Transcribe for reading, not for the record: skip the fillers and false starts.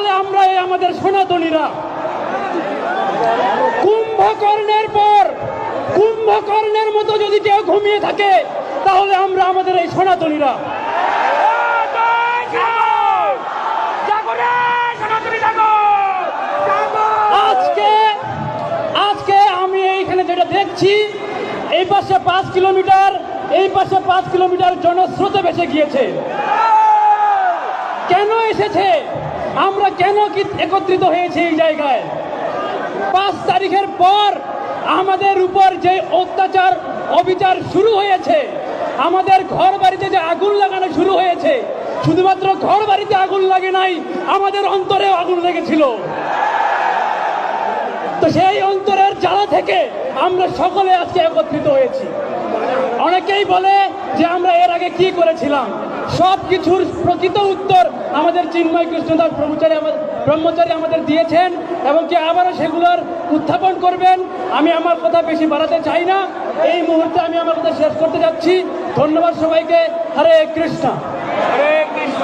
তাহলে আমরা আমাদের সনাতনীরা কুম্ভকর্ণের মতো যদি কেউ ঘুমিয়ে থাকে, তাহলে আমরা আমাদের এই সনাতনীরা আজকে আমি এইখানে যেটা দেখছি, এই পাশে 5 কিলোমিটার, এই পাশে 5 কিলোমিটার জনস্রোতে ভেসে গিয়েছে। কেন এসেছে? আমরা কেন কি একত্রিত হয়েছে এই জায়গায়? 5 তারিখের পর আমাদের উপর যে অত্যাচার অবিচার শুরু হয়েছে, আমাদের ঘর বাড়িতে যে আগুন লাগানো শুরু হয়েছে, শুধুমাত্র ঘর বাড়িতে আগুন লাগে নাই, আমাদের অন্তরেও আগুন লেগেছিল। তো সেই অন্তরের জ্বালা থেকে আমরা সকলে আজকে একত্রিত হয়েছি। অনেকেই বলে যে আমরা এর আগে কি করেছিলাম, সব কিছুর প্রকৃত উত্তর আমাদের চিন্ময় কৃষ্ণদাস ব্রহ্মচারী আমাদের দিয়েছেন এবং কি আবারও সেগুলোর উত্থাপন করবেন। আমি আমার কথা বেশি বাড়াতে চাই না, এই মুহূর্তে আমি আমার কথা শেষ করতে যাচ্ছি। ধন্যবাদ সবাইকে। হরে কৃষ্ণ। হরে কৃষ্ণ।